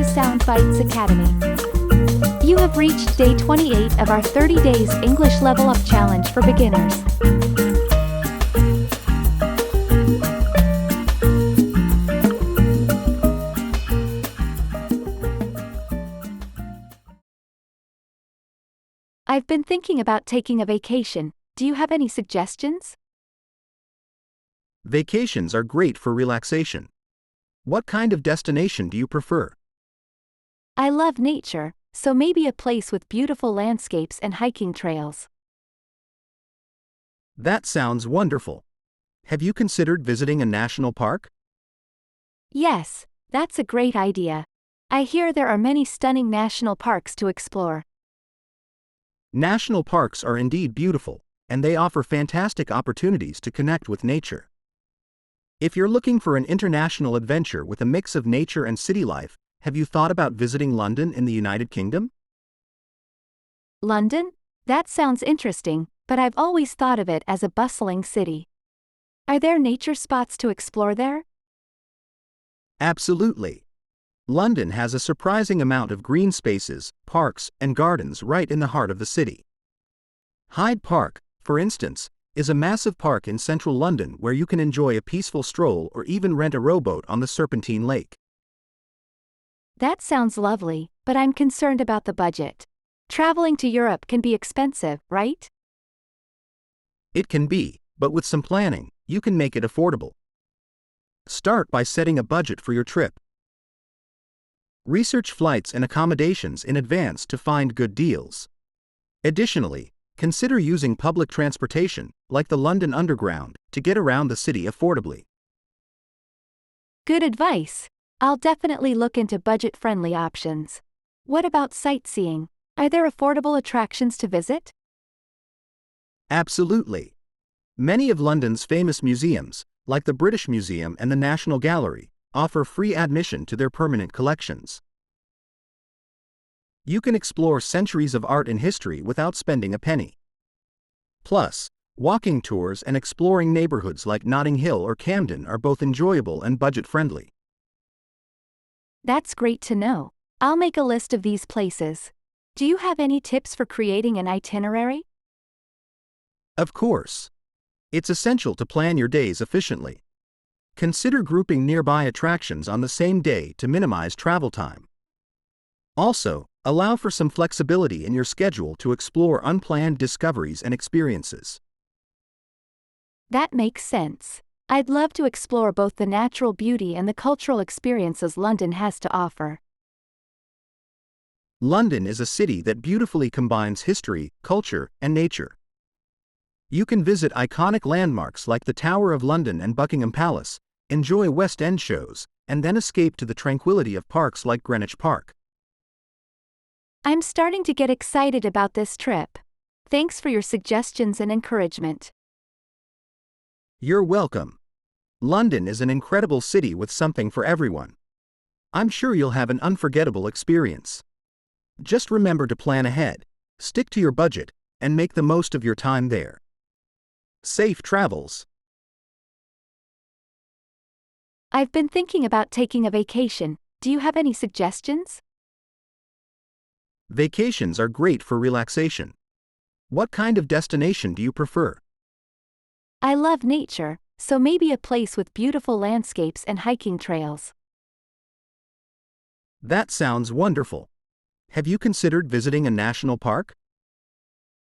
to Soundbites Academy. You have reached day 28 of our 30 Days English Level Up Challenge for beginners. I've been thinking about taking a vacation. Do you have any suggestions? Vacations are great for relaxation. What kind of destination do you prefer? I love nature, so maybe a place with beautiful landscapes and hiking trails. That sounds wonderful. Have you considered visiting a national park? Yes, that's a great idea. I hear there are many stunning national parks to explore. National parks are indeed beautiful, and they offer fantastic opportunities to connect with nature. If you're looking for an international adventure with a mix of nature and city life, have you thought about visiting London in the United Kingdom? London? That sounds interesting, but I've always thought of it as a bustling city. Are there nature spots to explore there? Absolutely. London has a surprising amount of green spaces, parks, and gardens right in the heart of the city. Hyde Park, for instance, is a massive park in central London where you can enjoy a peaceful stroll or even rent a rowboat on the Serpentine Lake. That sounds lovely, but I'm concerned about the budget. Traveling to Europe can be expensive, right? It can be, but with some planning, you can make it affordable. Start by setting a budget for your trip. Research flights and accommodations in advance to find good deals. Additionally, consider using public transportation, like the London Underground, to get around the city affordably. Good advice. I'll definitely look into budget-friendly options. What about sightseeing? Are there affordable attractions to visit? Absolutely. Many of London's famous museums, like the British Museum and the National Gallery, offer free admission to their permanent collections. You can explore centuries of art and history without spending a penny. Plus, walking tours and exploring neighborhoods like Notting Hill or Camden are both enjoyable and budget-friendly. That's great to know. I'll make a list of these places. Do you have any tips for creating an itinerary? Of course. It's essential to plan your days efficiently. Consider grouping nearby attractions on the same day to minimize travel time. Also, allow for some flexibility in your schedule to explore unplanned discoveries and experiences. That makes sense. I'd love to explore both the natural beauty and the cultural experiences London has to offer. London is a city that beautifully combines history, culture, and nature. You can visit iconic landmarks like the Tower of London and Buckingham Palace, enjoy West End shows, and then escape to the tranquility of parks like Greenwich Park. I'm starting to get excited about this trip. Thanks for your suggestions and encouragement. You're welcome. London is an incredible city with something for everyone. I'm sure you'll have an unforgettable experience. Just remember to plan ahead, stick to your budget, and make the most of your time there. Safe travels. I've been thinking about taking a vacation. Do you have any suggestions? Vacations are great for relaxation. What kind of destination do you prefer? I love nature, so maybe a place with beautiful landscapes and hiking trails. That sounds wonderful. Have you considered visiting a national park?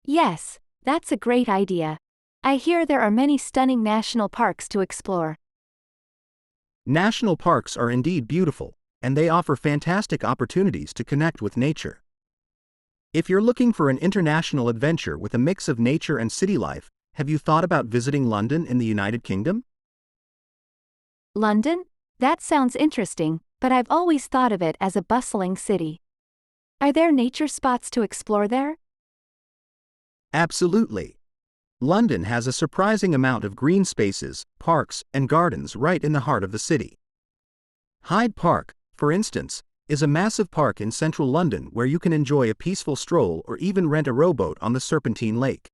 Yes, that's a great idea. I hear there are many stunning national parks to explore. National parks are indeed beautiful, and they offer fantastic opportunities to connect with nature. If you're looking for an international adventure with a mix of nature and city life, have you thought about visiting London in the United Kingdom? London? That sounds interesting, but I've always thought of it as a bustling city. Are there nature spots to explore there? Absolutely. London has a surprising amount of green spaces, parks, and gardens right in the heart of the city. Hyde Park, for instance, is a massive park in central London where you can enjoy a peaceful stroll or even rent a rowboat on the Serpentine Lake.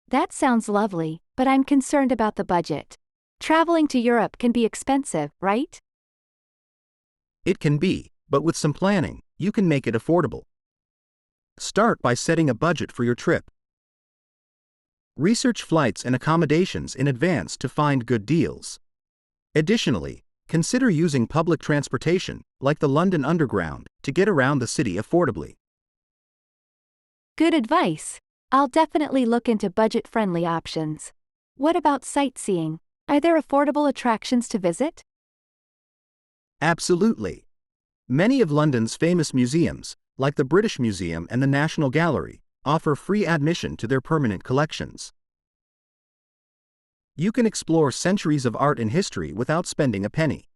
That sounds lovely, but I'm concerned about the budget. Traveling to Europe can be expensive, right? It can be, but with some planning, you can make it affordable. Start by setting a budget for your trip. Research flights and accommodations in advance to find good deals. Additionally, consider using public transportation, like the London Underground, to get around the city affordably. Good advice. I'll definitely look into budget-friendly options. What about sightseeing? Are there affordable attractions to visit? Absolutely. Many of London's famous museums, like the British Museum and the National Gallery, offer free admission to their permanent collections. You can explore centuries of art and history without spending a penny.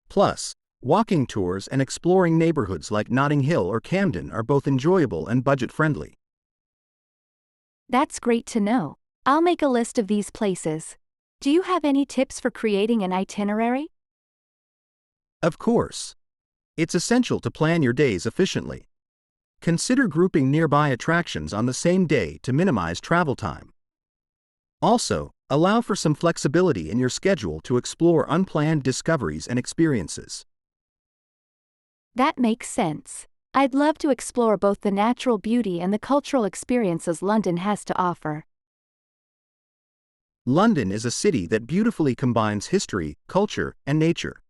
Plus, walking tours and exploring neighborhoods like Notting Hill or Camden are both enjoyable and budget-friendly. That's great to know. I'll make a list of these places. Do you have any tips for creating an itinerary? Of course. It's essential to plan your days efficiently. Consider grouping nearby attractions on the same day to minimize travel time. Also, allow for some flexibility in your schedule to explore unplanned discoveries and experiences. That makes sense. I'd love to explore both the natural beauty and the cultural experiences London has to offer. London is a city that beautifully combines history, culture, and nature.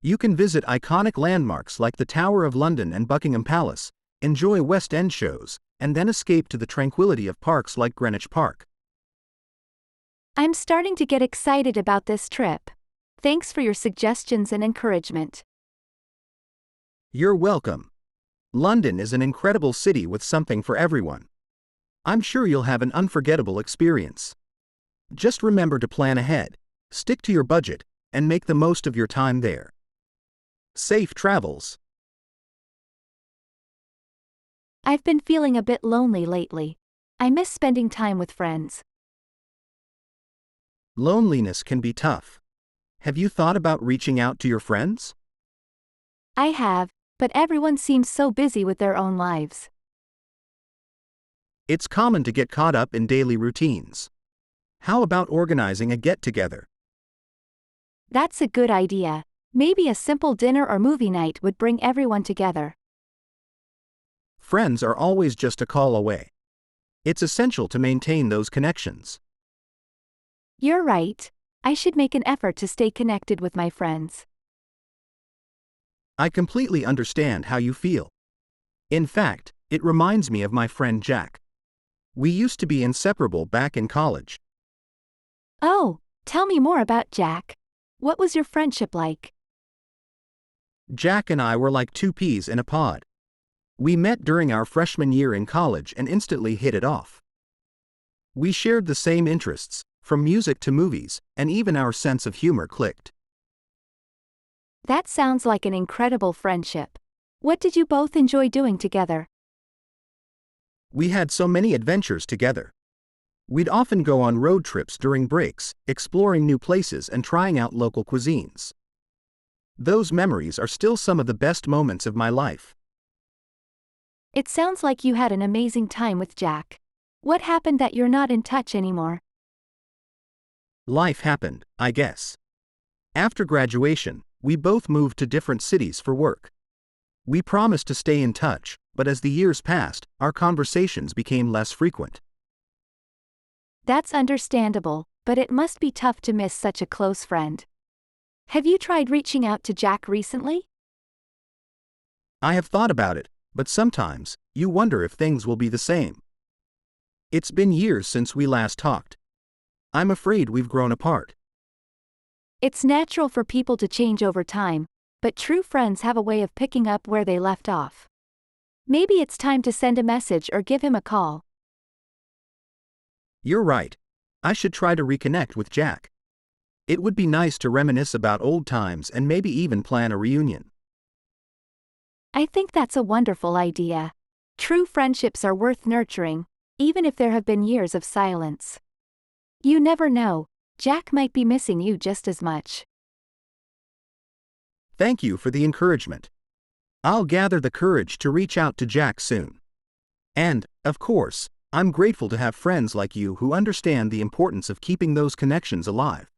You can visit iconic landmarks like the Tower of London and Buckingham Palace, enjoy West End shows, and then escape to the tranquility of parks like Greenwich Park. I'm starting to get excited about this trip. Thanks for your suggestions and encouragement. You're welcome. London is an incredible city with something for everyone. I'm sure you'll have an unforgettable experience. Just remember to plan ahead, stick to your budget, and make the most of your time there. Safe travels. I've been feeling a bit lonely lately. I miss spending time with friends. Loneliness can be tough. Have you thought about reaching out to your friends? I have, but everyone seems so busy with their own lives. It's common to get caught up in daily routines. How about organizing a get-together? That's a good idea. Maybe a simple dinner or movie night would bring everyone together. Friends are always just a call away. It's essential to maintain those connections. You're right. I should make an effort to stay connected with my friends. I completely understand how you feel. In fact, it reminds me of my friend Jack. We used to be inseparable back in college. Oh, tell me more about Jack. What was your friendship like? Jack and I were like two peas in a pod. We met during our freshman year in college and instantly hit it off. We shared the same interests, from music to movies, and even our sense of humor clicked. That sounds like an incredible friendship. What did you both enjoy doing together? We had so many adventures together. We'd often go on road trips during breaks, exploring new places and trying out local cuisines. Those memories are still some of the best moments of my life. It sounds like you had an amazing time with Jack. What happened that you're not in touch anymore? Life happened, I guess. After graduation, we both moved to different cities for work. We promised to stay in touch, but as the years passed, our conversations became less frequent. That's understandable, but it must be tough to miss such a close friend. Have you tried reaching out to Jack recently? I have thought about it, but sometimes, you wonder if things will be the same. It's been years since we last talked. I'm afraid we've grown apart. It's natural for people to change over time, but true friends have a way of picking up where they left off. Maybe it's time to send a message or give him a call. You're right. I should try to reconnect with Jack. It would be nice to reminisce about old times and maybe even plan a reunion. I think that's a wonderful idea. True friendships are worth nurturing, even if there have been years of silence. You never know, Jack might be missing you just as much. Thank you for the encouragement. I'll gather the courage to reach out to Jack soon. And, of course, I'm grateful to have friends like you who understand the importance of keeping those connections alive.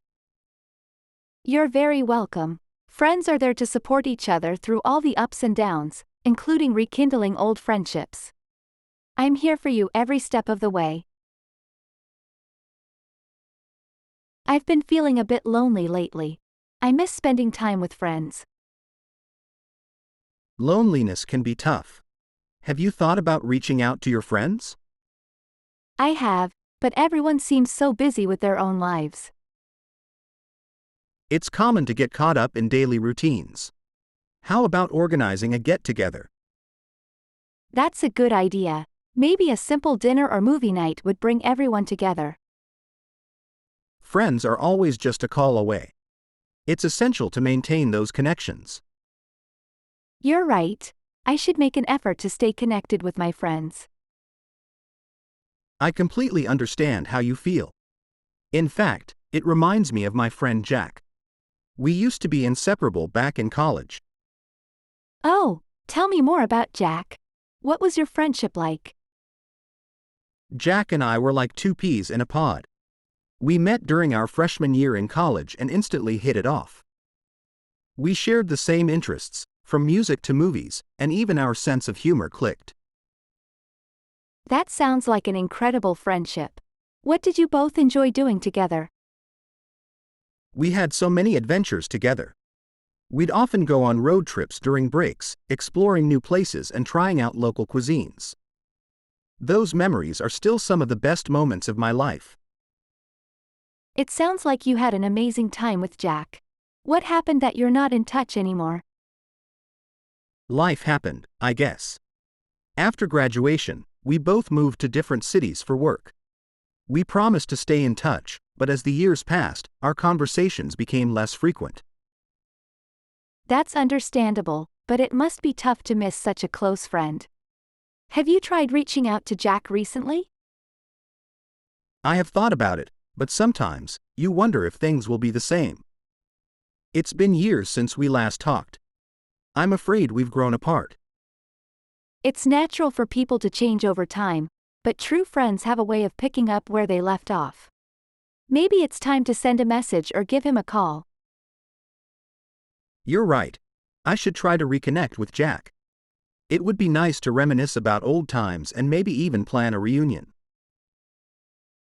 You're very welcome. Friends are there to support each other through all the ups and downs, including rekindling old friendships. I'm here for you every step of the way. I've been feeling a bit lonely lately. I miss spending time with friends. Loneliness can be tough. Have you thought about reaching out to your friends? I have, but everyone seems so busy with their own lives. It's common to get caught up in daily routines. How about organizing a get-together? That's a good idea. Maybe a simple dinner or movie night would bring everyone together. Friends are always just a call away. It's essential to maintain those connections. You're right. I should make an effort to stay connected with my friends. I completely understand how you feel. In fact, it reminds me of my friend Jack. We used to be inseparable back in college. Oh, tell me more about Jack. What was your friendship like? Jack and I were like two peas in a pod. We met during our freshman year in college and instantly hit it off. We shared the same interests, from music to movies, and even our sense of humor clicked. That sounds like an incredible friendship. What did you both enjoy doing together? We had so many adventures together. We'd often go on road trips during breaks, exploring new places and trying out local cuisines. Those memories are still some of the best moments of my life. It sounds like you had an amazing time with Jack. What happened that you're not in touch anymore? Life happened, I guess. After graduation, we both moved to different cities for work. We promised to stay in touch, but as the years passed, our conversations became less frequent. That's understandable, but it must be tough to miss such a close friend. Have you tried reaching out to Jack recently? I have thought about it, but sometimes, you wonder if things will be the same. It's been years since we last talked. I'm afraid we've grown apart. It's natural for people to change over time, but true friends have a way of picking up where they left off. Maybe it's time to send a message or give him a call. You're right. I should try to reconnect with Jack. It would be nice to reminisce about old times and maybe even plan a reunion.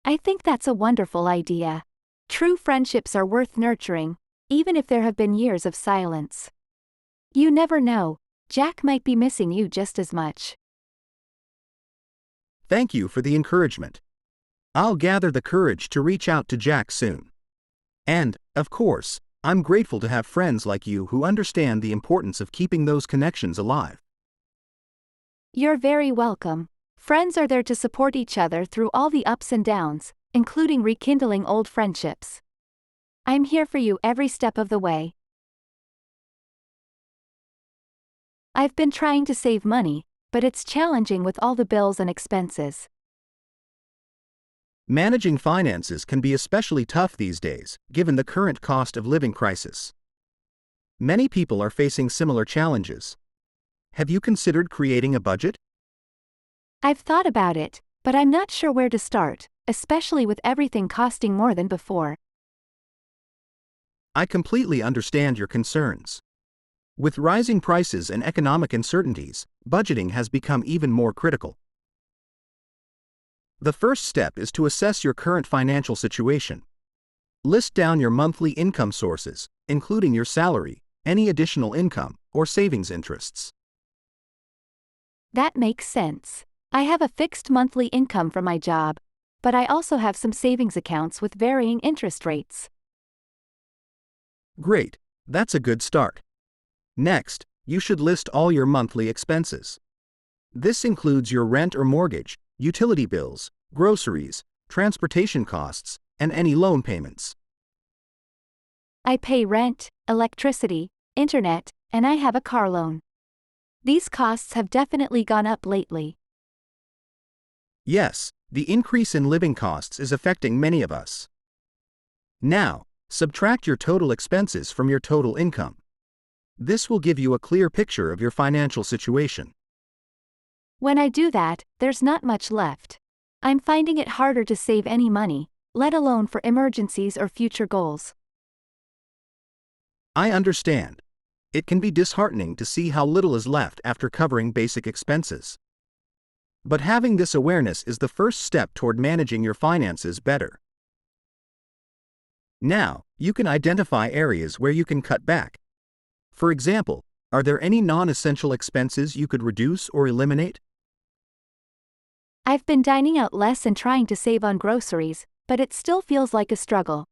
I think that's a wonderful idea. True friendships are worth nurturing, even if there have been years of silence. You never know, Jack might be missing you just as much. Thank you for the encouragement. I'll gather the courage to reach out to Jack soon. And, of course, I'm grateful to have friends like you who understand the importance of keeping those connections alive. You're very welcome. Friends are there to support each other through all the ups and downs, including rekindling old friendships. I'm here for you every step of the way. I've been trying to save money, but it's challenging with all the bills and expenses. Managing finances can be especially tough these days, given the current cost of living crisis. Many people are facing similar challenges. Have you considered creating a budget? I've thought about it, but I'm not sure where to start, especially with everything costing more than before. I completely understand your concerns. With rising prices and economic uncertainties, budgeting has become even more critical. The first step is to assess your current financial situation. List down your monthly income sources, including your salary, any additional income, or savings interests. That makes sense. I have a fixed monthly income from my job, but I also have some savings accounts with varying interest rates. Great, that's a good start. Next, you should list all your monthly expenses. This includes your rent or mortgage, utility bills, groceries, transportation costs, and any loan payments. I pay rent, electricity, internet, and I have a car loan. These costs have definitely gone up lately. Yes, the increase in living costs is affecting many of us. Now, subtract your total expenses from your total income. This will give you a clear picture of your financial situation. When I do that, there's not much left. I'm finding it harder to save any money, let alone for emergencies or future goals. I understand. It can be disheartening to see how little is left after covering basic expenses. But having this awareness is the first step toward managing your finances better. Now, you can identify areas where you can cut back. For example, are there any non-essential expenses you could reduce or eliminate? I've been dining out less and trying to save on groceries, but it still feels like a struggle.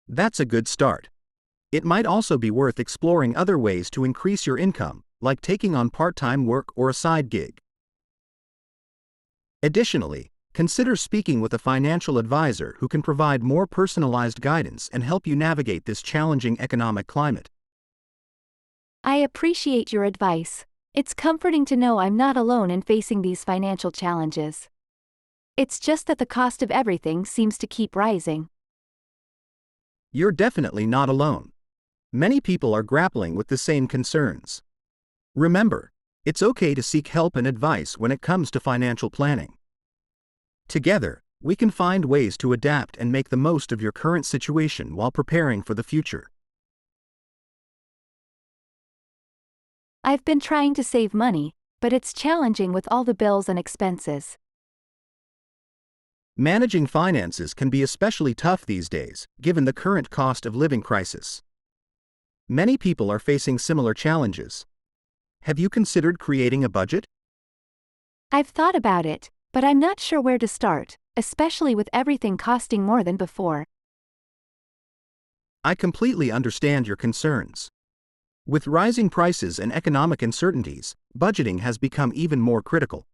That's a good start. It might also be worth exploring other ways to increase your income, like taking on part-time work or a side gig. Additionally, consider speaking with a financial advisor who can provide more personalized guidance and help you navigate this challenging economic climate. I appreciate your advice. It's comforting to know I'm not alone in facing these financial challenges. It's just that the cost of everything seems to keep rising. You're definitely not alone. Many people are grappling with the same concerns. Remember, it's okay to seek help and advice when it comes to financial planning. Together, we can find ways to adapt and make the most of your current situation while preparing for the future. I've been trying to save money, but it's challenging with all the bills and expenses. Managing finances can be especially tough these days, given the current cost of living crisis. Many people are facing similar challenges. Have you considered creating a budget? I've thought about it, but I'm not sure where to start, especially with everything costing more than before. I completely understand your concerns. With rising prices and economic uncertainties, budgeting has become even more critical.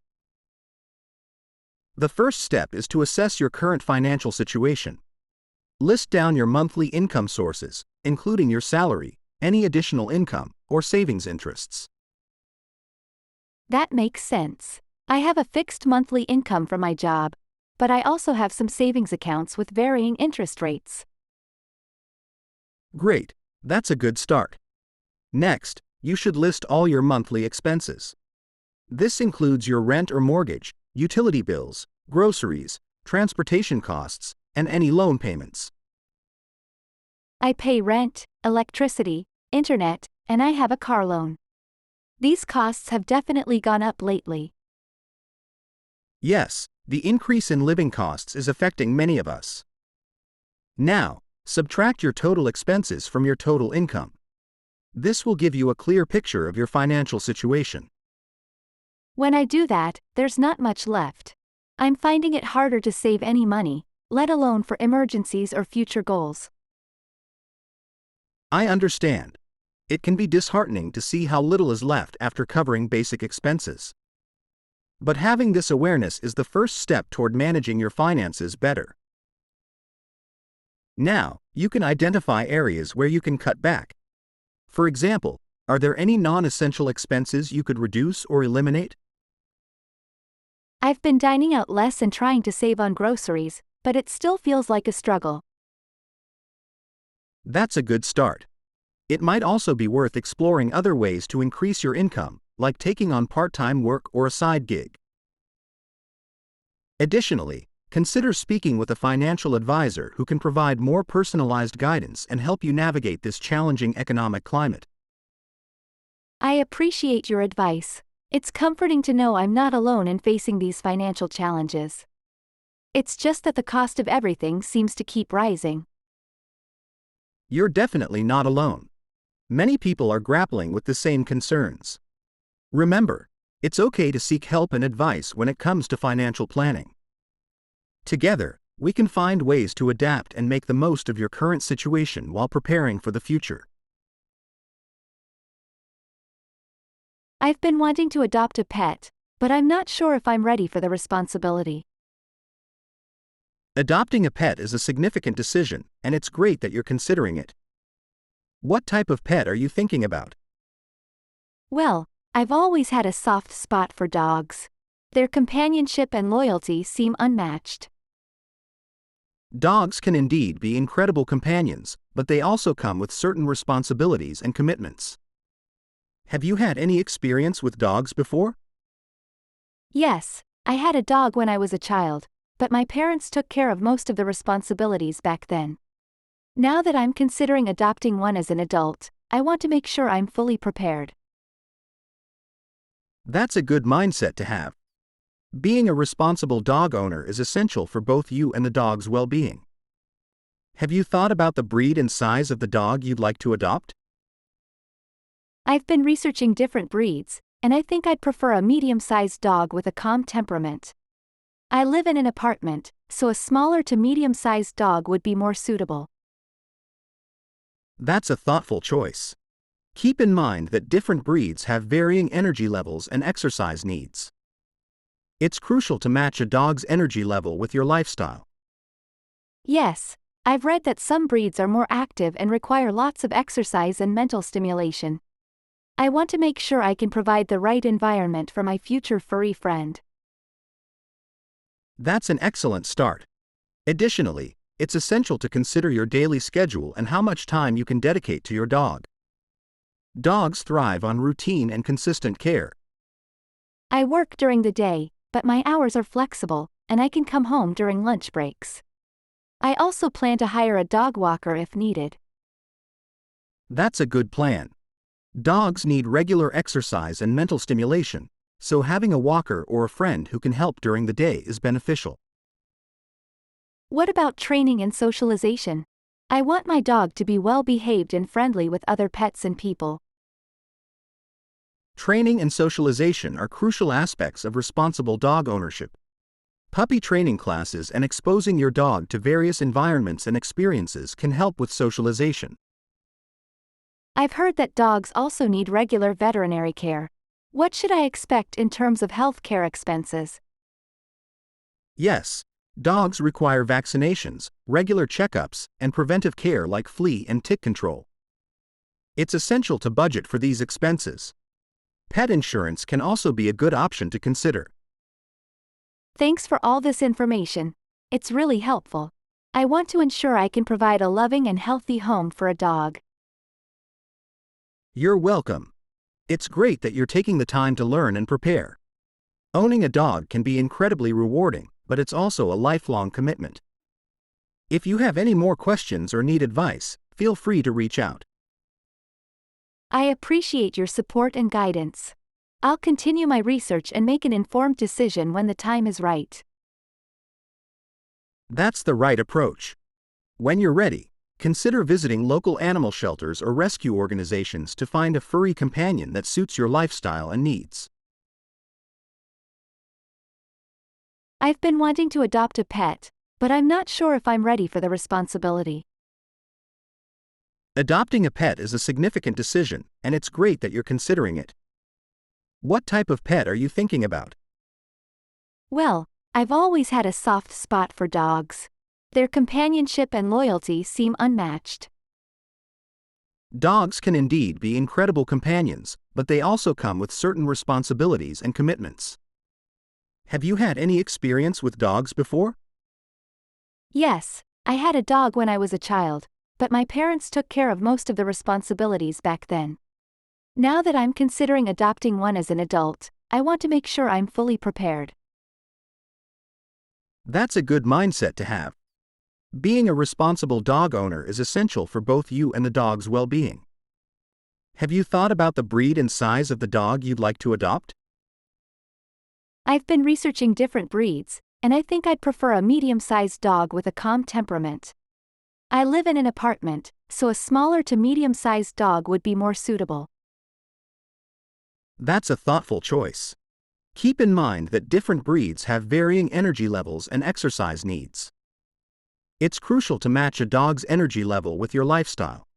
The first step is to assess your current financial situation. List down your monthly income sources, including your salary, any additional income, or savings interests. That makes sense. I have a fixed monthly income from my job, but I also have some savings accounts with varying interest rates. Great, that's a good start. Next, you should list all your monthly expenses. This includes your rent or mortgage, utility bills, groceries, transportation costs, and any loan payments. I pay rent, electricity, internet, and I have a car loan. These costs have definitely gone up lately. Yes, the increase in living costs is affecting many of us. Now, subtract your total expenses from your total income. This will give you a clear picture of your financial situation. When I do that, there's not much left. I'm finding it harder to save any money, let alone for emergencies or future goals. I understand. It can be disheartening to see how little is left after covering basic expenses. But having this awareness is the first step toward managing your finances better. Now, you can identify areas where you can cut back. For example, are there any non-essential expenses you could reduce or eliminate? I've been dining out less and trying to save on groceries, but it still feels like a struggle. That's a good start. It might also be worth exploring other ways to increase your income, like taking on part-time work or a side gig. Additionally, consider speaking with a financial advisor who can provide more personalized guidance and help you navigate this challenging economic climate. I appreciate your advice. It's comforting to know I'm not alone in facing these financial challenges. It's just that the cost of everything seems to keep rising. You're definitely not alone. Many people are grappling with the same concerns. Remember, it's okay to seek help and advice when it comes to financial planning. Together, we can find ways to adapt and make the most of your current situation while preparing for the future. I've been wanting to adopt a pet, but I'm not sure if I'm ready for the responsibility. Adopting a pet is a significant decision, and it's great that you're considering it. What type of pet are you thinking about? Well, I've always had a soft spot for dogs. Their companionship and loyalty seem unmatched. Dogs can indeed be incredible companions, but they also come with certain responsibilities and commitments. Have you had any experience with dogs before? Yes, I had a dog when I was a child, but my parents took care of most of the responsibilities back then. Now that I'm considering adopting one as an adult, I want to make sure I'm fully prepared. That's a good mindset to have. Being a responsible dog owner is essential for both you and the dog's well-being. Have you thought about the breed and size of the dog you'd like to adopt? I've been researching different breeds, and I think I'd prefer a medium-sized dog with a calm temperament. I live in an apartment, so a smaller to medium-sized dog would be more suitable. That's a thoughtful choice. Keep in mind that different breeds have varying energy levels and exercise needs. It's crucial to match a dog's energy level with your lifestyle. Yes, I've read that some breeds are more active and require lots of exercise and mental stimulation. I want to make sure I can provide the right environment for my future furry friend. That's an excellent start. Additionally, it's essential to consider your daily schedule and how much time you can dedicate to your dog. Dogs thrive on routine and consistent care. I work during the day, but my hours are flexible, and I can come home during lunch breaks. I also plan to hire a dog walker if needed. That's a good plan. Dogs need regular exercise and mental stimulation, so having a walker or a friend who can help during the day is beneficial. What about training and socialization? I want my dog to be well-behaved and friendly with other pets and people. Training and socialization are crucial aspects of responsible dog ownership. Puppy training classes and exposing your dog to various environments and experiences can help with socialization. I've heard that dogs also need regular veterinary care. What should I expect in terms of health care expenses? Yes, dogs require vaccinations, regular checkups, and preventive care like flea and tick control. It's essential to budget for these expenses. Pet insurance can also be a good option to consider. Thanks for all this information. It's really helpful. I want to ensure I can provide a loving and healthy home for a dog. You're welcome. It's great that you're taking the time to learn and prepare. Owning a dog can be incredibly rewarding, but it's also a lifelong commitment. If you have any more questions or need advice, feel free to reach out. I appreciate your support and guidance. I'll continue my research and make an informed decision when the time is right. That's the right approach. When you're ready, consider visiting local animal shelters or rescue organizations to find a furry companion that suits your lifestyle and needs. I've been wanting to adopt a pet, but I'm not sure if I'm ready for the responsibility. Adopting a pet is a significant decision, and it's great that you're considering it. What type of pet are you thinking about? Well, I've always had a soft spot for dogs. Their companionship and loyalty seem unmatched. Dogs can indeed be incredible companions, but they also come with certain responsibilities and commitments. Have you had any experience with dogs before? Yes, I had a dog when I was a child, but my parents took care of most of the responsibilities back then. Now that I'm considering adopting one as an adult, I want to make sure I'm fully prepared. That's a good mindset to have. Being a responsible dog owner is essential for both you and the dog's well-being. Have you thought about the breed and size of the dog you'd like to adopt? I've been researching different breeds, and I think I'd prefer a medium-sized dog with a calm temperament. I live in an apartment, so a smaller to medium-sized dog would be more suitable. That's a thoughtful choice. Keep in mind that different breeds have varying energy levels and exercise needs. It's crucial to match a dog's energy level with your lifestyle.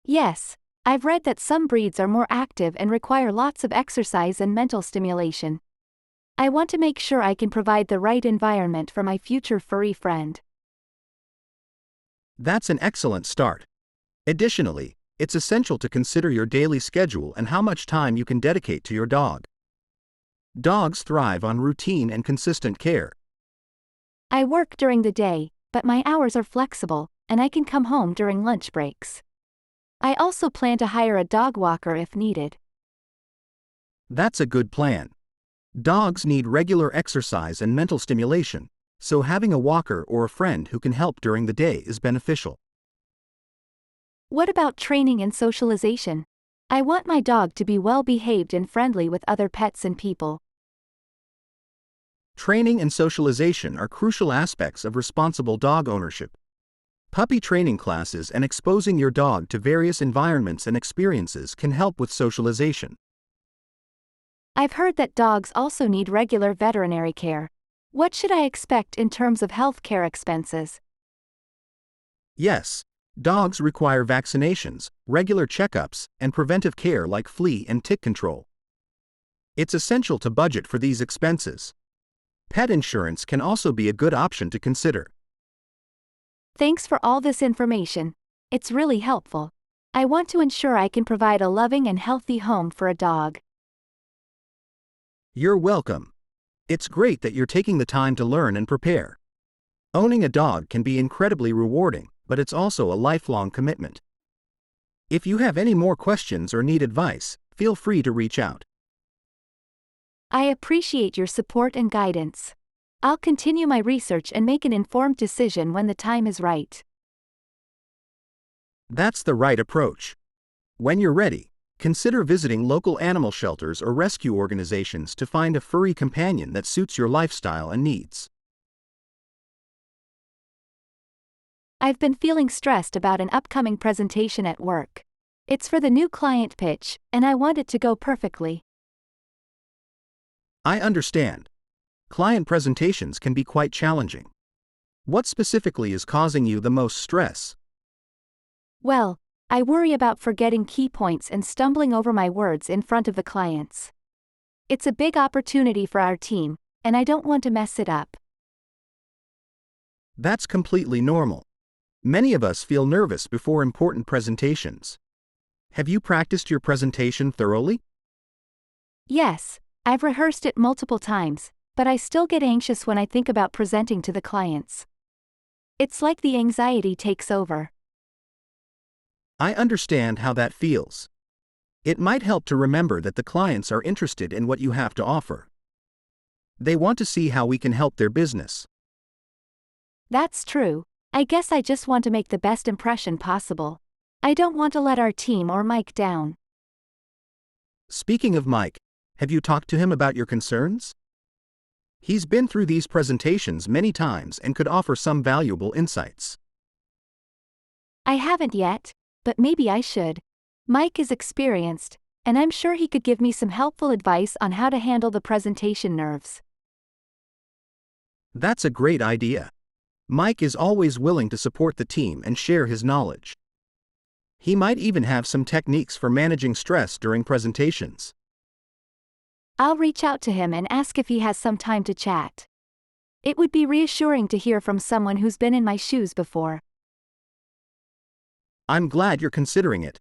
Yes, I've read that some breeds are more active and require lots of exercise and mental stimulation. I want to make sure I can provide the right environment for my future furry friend. That's an excellent start. Additionally, it's essential to consider your daily schedule and how much time you can dedicate to your dog. Dogs thrive on routine and consistent care. I work during the day, but my hours are flexible, and I can come home during lunch breaks. I also plan to hire a dog walker if needed. That's a good plan. Dogs need regular exercise and mental stimulation, so having a walker or a friend who can help during the day is beneficial. What about training and socialization? I want my dog to be well behaved and friendly with other pets and people. Training and socialization are crucial aspects of responsible dog ownership. Puppy training classes and exposing your dog to various environments and experiences can help with socialization. I've heard that dogs also need regular veterinary care. What should I expect in terms of health care expenses? Yes, dogs require vaccinations, regular checkups, and preventive care like flea and tick control. It's essential to budget for these expenses. Pet insurance can also be a good option to consider. Thanks for all this information. It's really helpful. I want to ensure I can provide a loving and healthy home for a dog. You're welcome. It's great that you're taking the time to learn and prepare. Owning a dog can be incredibly rewarding, but it's also a lifelong commitment. If you have any more questions or need advice, feel free to reach out. I appreciate your support and guidance. I'll continue my research and make an informed decision when the time is right. That's the right approach. When you're ready, consider visiting local animal shelters or rescue organizations to find a furry companion that suits your lifestyle and needs. I've been feeling stressed about an upcoming presentation at work. It's for the new client pitch, and I want it to go perfectly. I understand. Client presentations can be quite challenging. What specifically is causing you the most stress? Well, I worry about forgetting key points and stumbling over my words in front of the clients. It's a big opportunity for our team, and I don't want to mess it up. That's completely normal. Many of us feel nervous before important presentations. Have you practiced your presentation thoroughly? Yes, I've rehearsed it multiple times, but I still get anxious when I think about presenting to the clients. It's like the anxiety takes over. I understand how that feels. It might help to remember that the clients are interested in what you have to offer. They want to see how we can help their business. That's true. I guess I just want to make the best impression possible. I don't want to let our team or Mike down. Speaking of Mike, have you talked to him about your concerns? He's been through these presentations many times and could offer some valuable insights. I haven't yet, but maybe I should. Mike is experienced, and I'm sure he could give me some helpful advice on how to handle the presentation nerves. That's a great idea. Mike is always willing to support the team and share his knowledge. He might even have some techniques for managing stress during presentations. I'll reach out to him and ask if he has some time to chat. It would be reassuring to hear from someone who's been in my shoes before. I'm glad you're considering it.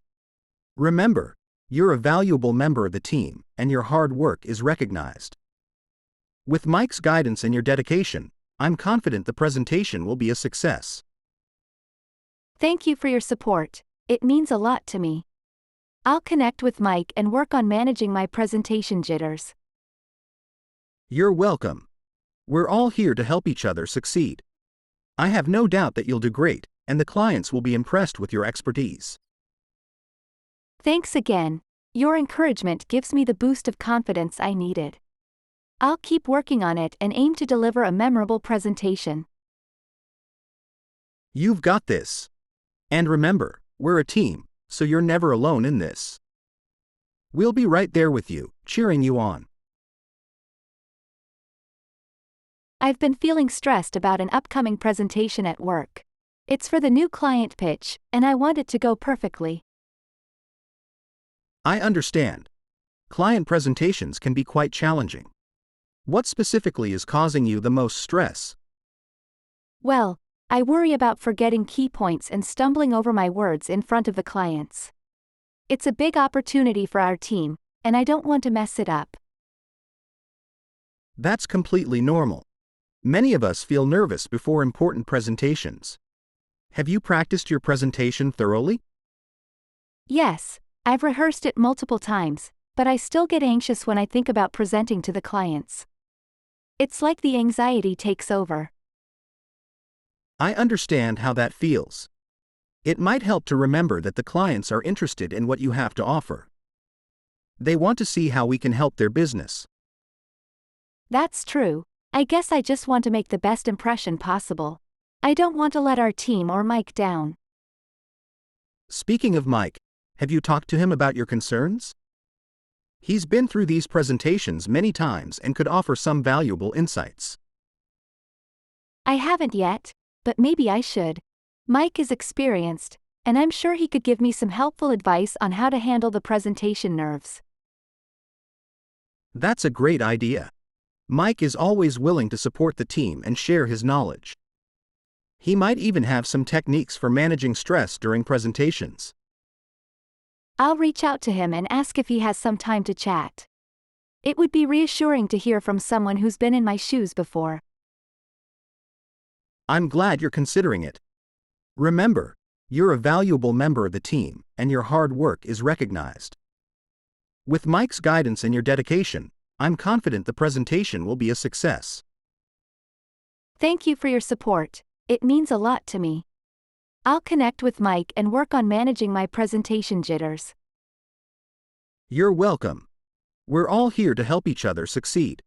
Remember, you're a valuable member of the team, and your hard work is recognized. With Mike's guidance and your dedication, I'm confident the presentation will be a success. Thank you for your support. It means a lot to me. I'll connect with Mike and work on managing my presentation jitters. You're welcome. We're all here to help each other succeed. I have no doubt that you'll do great, and the clients will be impressed with your expertise. Thanks again. Your encouragement gives me the boost of confidence I needed. I'll keep working on it and aim to deliver a memorable presentation. You've got this. And remember, we're a team, so you're never alone in this. We'll be right there with you, cheering you on. I've been feeling stressed about an upcoming presentation at work. It's for the new client pitch, and I want it to go perfectly. I understand. Client presentations can be quite challenging. What specifically is causing you the most stress? Well, I worry about forgetting key points and stumbling over my words in front of the clients. It's a big opportunity for our team, and I don't want to mess it up. That's completely normal. Many of us feel nervous before important presentations. Have you practiced your presentation thoroughly? Yes, I've rehearsed it multiple times, but I still get anxious when I think about presenting to the clients. It's like the anxiety takes over. I understand how that feels. It might help to remember that the clients are interested in what you have to offer. They want to see how we can help their business. That's true. I guess I just want to make the best impression possible. I don't want to let our team or Mike down. Speaking of Mike, have you talked to him about your concerns? He's been through these presentations many times and could offer some valuable insights. I haven't yet, but maybe I should. Mike is experienced, and I'm sure he could give me some helpful advice on how to handle the presentation nerves. That's a great idea. Mike is always willing to support the team and share his knowledge. He might even have some techniques for managing stress during presentations. I'll reach out to him and ask if he has some time to chat. It would be reassuring to hear from someone who's been in my shoes before. I'm glad you're considering it. Remember, you're a valuable member of the team, and your hard work is recognized. With Mike's guidance and your dedication, I'm confident the presentation will be a success. Thank you for your support. It means a lot to me. I'll connect with Mike and work on managing my presentation jitters. You're welcome. We're all here to help each other succeed.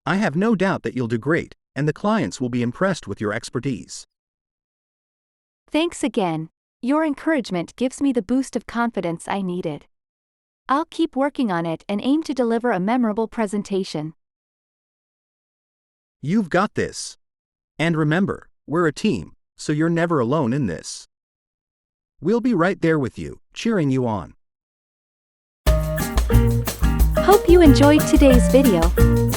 I have no doubt that you'll do great, and the clients will be impressed with your expertise. Thanks again. Your encouragement gives me the boost of confidence I needed. I'll keep working on it and aim to deliver a memorable presentation. You've got this. And remember, we're a team, so you're never alone in this. We'll be right there with you, cheering you on. Hope you enjoyed today's video.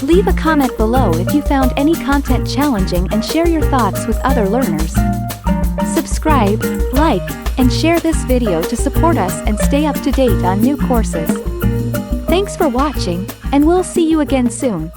Leave a comment below if you found any content challenging and share your thoughts with other learners. Subscribe, like, and share this video to support us and stay up to date on new courses. Thanks for watching, and we'll see you again soon.